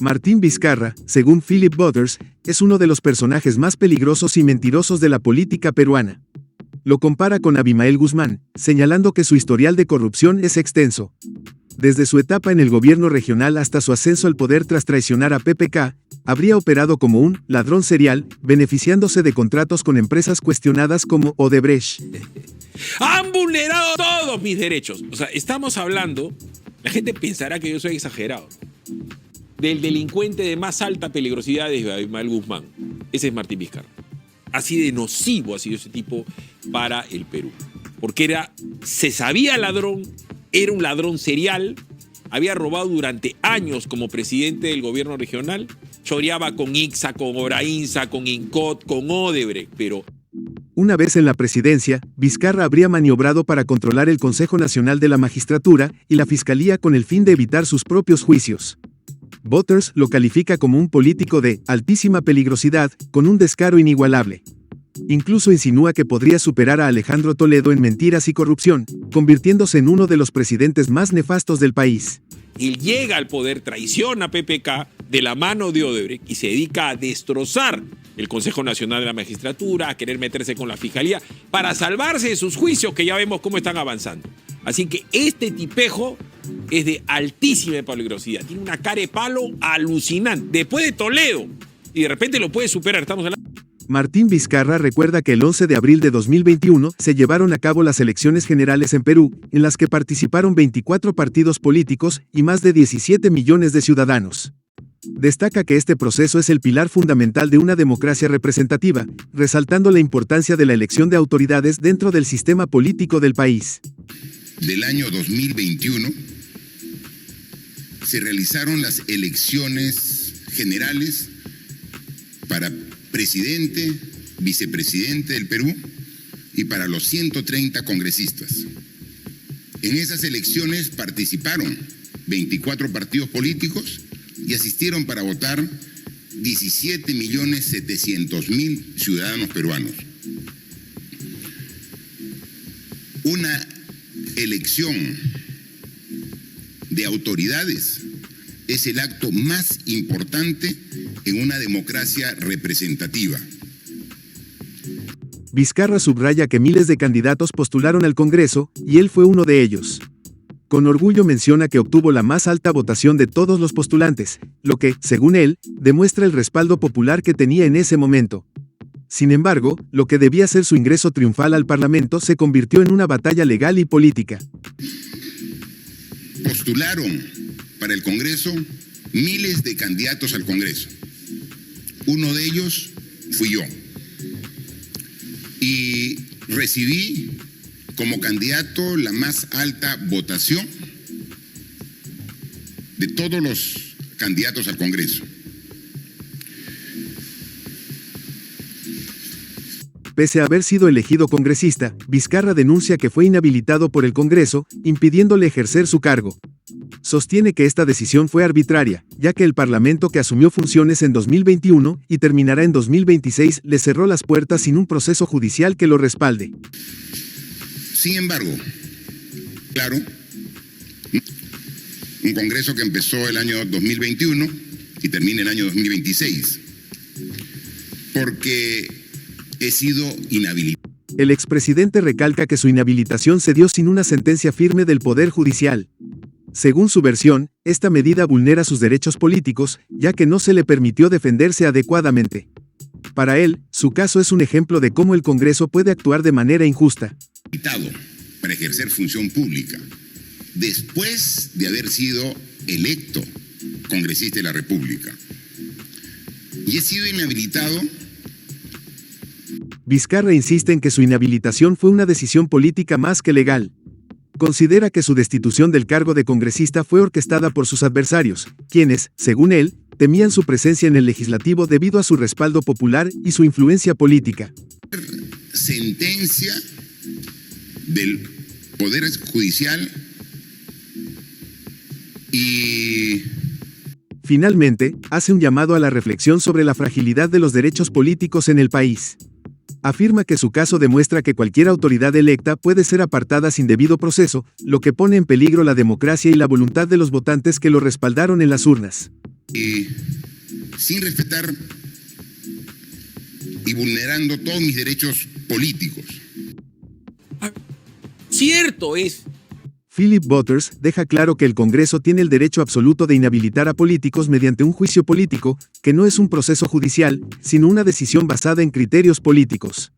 Martín Vizcarra, según Philip Butters, es uno de los personajes más peligrosos y mentirosos de la política peruana. Lo compara con Abimael Guzmán, señalando que su historial de corrupción es extenso. Desde su etapa en el gobierno regional hasta su ascenso al poder tras traicionar a PPK, habría operado como un ladrón serial, beneficiándose de contratos con empresas cuestionadas como Odebrecht. Han vulnerado todos mis derechos. O sea, estamos hablando, la gente pensará que yo soy exagerado, del delincuente de más alta peligrosidad de Abimael Guzmán. Ese es Martín Vizcarra. Así de nocivo ha sido ese tipo para el Perú. Porque se sabía ladrón, era un ladrón serial, había robado durante años como presidente del gobierno regional, choreaba con Ixa, con Obrainsa, con Incot, con Odebrecht, pero... Una vez en la presidencia, Vizcarra habría maniobrado para controlar el Consejo Nacional de la Magistratura y la Fiscalía con el fin de evitar sus propios juicios. Butters lo califica como un político de altísima peligrosidad, con un descaro inigualable. Incluso insinúa que podría superar a Alejandro Toledo en mentiras y corrupción, convirtiéndose en uno de los presidentes más nefastos del país. Él llega al poder, traiciona a PPK de la mano de Odebrecht y se dedica a destrozar el Consejo Nacional de la Magistratura, a querer meterse con la Fiscalía para salvarse de sus juicios que ya vemos cómo están avanzando. Así que este tipejo es de altísima peligrosidad. Tiene una cara de palo alucinante. Después de Toledo. Y de repente lo puede superar. Estamos hablando. Martín Vizcarra recuerda que el 11 de abril de 2021 se llevaron a cabo las elecciones generales en Perú, en las que participaron 24 partidos políticos y más de 17 millones de ciudadanos. Destaca que este proceso es el pilar fundamental de una democracia representativa, resaltando la importancia de la elección de autoridades dentro del sistema político del país. Del año 2021 se realizaron las elecciones generales para presidente, vicepresidente del Perú y para los 130 congresistas. En esas elecciones participaron 24 partidos políticos y asistieron para votar 17.700.000 ciudadanos peruanos. Una elección de autoridades es el acto más importante en una democracia representativa. Vizcarra subraya que miles de candidatos postularon al Congreso, y él fue uno de ellos. Con orgullo menciona que obtuvo la más alta votación de todos los postulantes, lo que, según él, demuestra el respaldo popular que tenía en ese momento. Sin embargo, lo que debía ser su ingreso triunfal al Parlamento se convirtió en una batalla legal y política. Postularon para el Congreso miles de candidatos al Congreso. Uno de ellos fui yo. Y recibí como candidato la más alta votación de todos los candidatos al Congreso. Pese a haber sido elegido congresista, Vizcarra denuncia que fue inhabilitado por el Congreso, impidiéndole ejercer su cargo. Sostiene que esta decisión fue arbitraria, ya que el Parlamento que asumió funciones en 2021 y terminará en 2026 le cerró las puertas sin un proceso judicial que lo respalde. Sin embargo, claro, un Congreso que empezó el año 2021 y termina el año 2026, porque he sido inhabilitado. El expresidente recalca que su inhabilitación se dio sin una sentencia firme del Poder Judicial. Según su versión, esta medida vulnera sus derechos políticos, ya que no se le permitió defenderse adecuadamente. Para él, su caso es un ejemplo de cómo el Congreso puede actuar de manera injusta. Para ejercer función pública, después de haber sido electo congresista de la República. Y he sido inhabilitado. Vizcarra insiste en que su inhabilitación fue una decisión política más que legal. Considera que su destitución del cargo de congresista fue orquestada por sus adversarios, quienes, según él, temían su presencia en el legislativo debido a su respaldo popular y su influencia política. Sentencia del Poder Judicial y... Finalmente, hace un llamado a la reflexión sobre la fragilidad de los derechos políticos en el país. Afirma que su caso demuestra que cualquier autoridad electa puede ser apartada sin debido proceso, lo que pone en peligro la democracia y la voluntad de los votantes que lo respaldaron en las urnas. Sin respetar y vulnerando todos mis derechos políticos. Cierto es. Philip Butters deja claro que el Congreso tiene el derecho absoluto de inhabilitar a políticos mediante un juicio político, que no es un proceso judicial, sino una decisión basada en criterios políticos.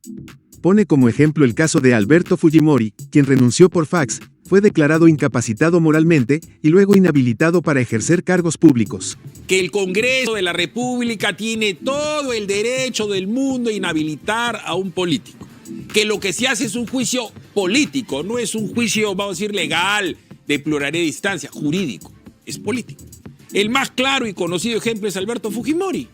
Pone como ejemplo el caso de Alberto Fujimori, quien renunció por fax, fue declarado incapacitado moralmente y luego inhabilitado para ejercer cargos públicos. Que el Congreso de la República tiene todo el derecho del mundo a inhabilitar a un político. Que lo que se hace es un juicio político, no es un juicio, vamos a decir, legal, de pluralidad de instancia, jurídico, es político. El más claro y conocido ejemplo es Alberto Fujimori.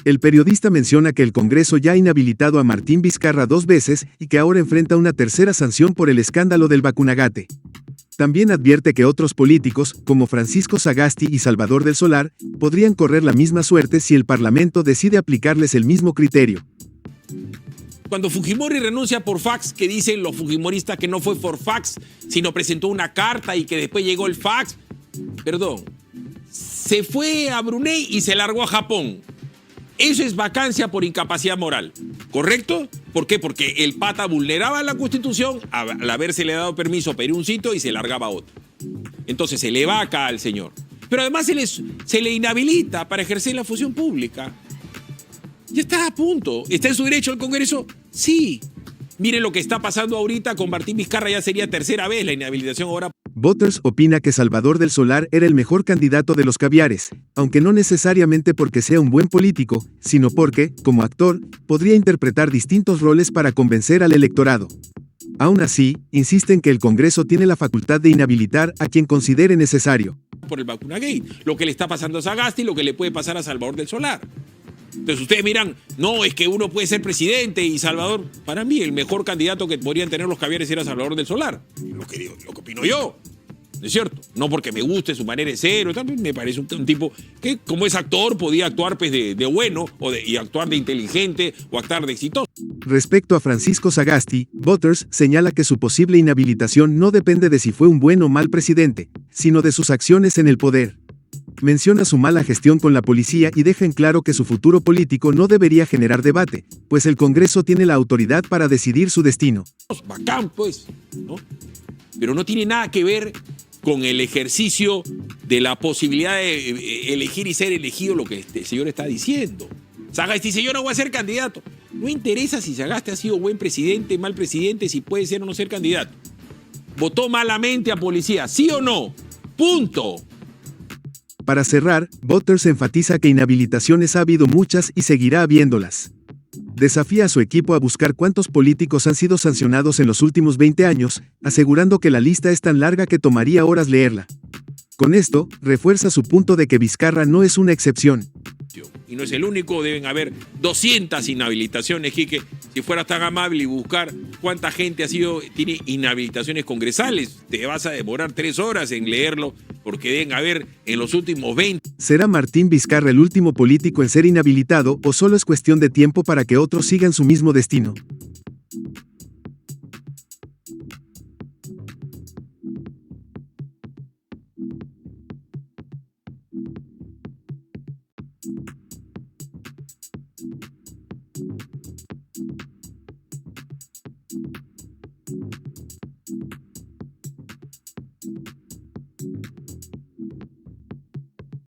El periodista menciona que el Congreso ya ha inhabilitado a Martín Vizcarra 2 veces y que ahora enfrenta una tercera sanción por el escándalo del vacunagate. También advierte que otros políticos, como Francisco Sagasti y Salvador del Solar, podrían correr la misma suerte si el Parlamento decide aplicarles el mismo criterio. Cuando Fujimori renuncia por fax, que dicen los fujimoristas que no fue por fax, sino presentó una carta y que después llegó el fax, perdón, se fue a Brunei y se largó a Japón. Eso es vacancia por incapacidad moral, ¿correcto? ¿Por qué? Porque el pata vulneraba la Constitución al habérsele dado permiso a pedir un sitio y se largaba a otro. Entonces se le vaca al señor. Pero además se le inhabilita para ejercer la función pública. Ya está a punto. ¿Está en su derecho el Congreso? Sí. Miren lo que está pasando ahorita con Martín Vizcarra, ya sería tercera vez la inhabilitación ahora. Butters opina que Salvador del Solar era el mejor candidato de los caviares, aunque no necesariamente porque sea un buen político, sino porque, como actor, podría interpretar distintos roles para convencer al electorado. Aún así, insisten que el Congreso tiene la facultad de inhabilitar a quien considere necesario. Por el vacunagate, lo que le está pasando a Sagasti y lo que le puede pasar a Salvador del Solar. Entonces ustedes miran, no, es que uno puede ser presidente y Salvador, para mí el mejor candidato que podrían tener los caviares era Salvador del Solar, lo que opino yo, ¿no es cierto? No porque me guste su manera de ser, también me parece un tipo que como es actor podía actuar pues, de bueno y actuar de inteligente o actuar de exitoso. Respecto a Francisco Sagasti, Butters señala que su posible inhabilitación no depende de si fue un buen o mal presidente, sino de sus acciones en el poder. Menciona su mala gestión con la policía y deja en claro que su futuro político no debería generar debate, pues el Congreso tiene la autoridad para decidir su destino. Bacán, pues, ¿no? Pero no tiene nada que ver con el ejercicio de la posibilidad de elegir y ser elegido, lo que este señor está diciendo. Sagasti dice, yo no voy a ser candidato. No interesa si Sagasti ha sido buen presidente, mal presidente, si puede ser o no ser candidato. Votó malamente a policía, ¿sí o no? Punto. Para cerrar, Butters enfatiza que inhabilitaciones ha habido muchas y seguirá habiéndolas. Desafía a su equipo a buscar cuántos políticos han sido sancionados en los últimos 20 años, asegurando que la lista es tan larga que tomaría horas leerla. Con esto, refuerza su punto de que Vizcarra no es una excepción. Y no es el único, deben haber 200 inhabilitaciones, Quique. Si fueras tan amable y buscar cuánta gente tiene inhabilitaciones congresales, te vas a demorar 3 horas en leerlo, porque deben haber en los últimos 20. ¿Será Martín Vizcarra el último político en ser inhabilitado o solo es cuestión de tiempo para que otros sigan su mismo destino?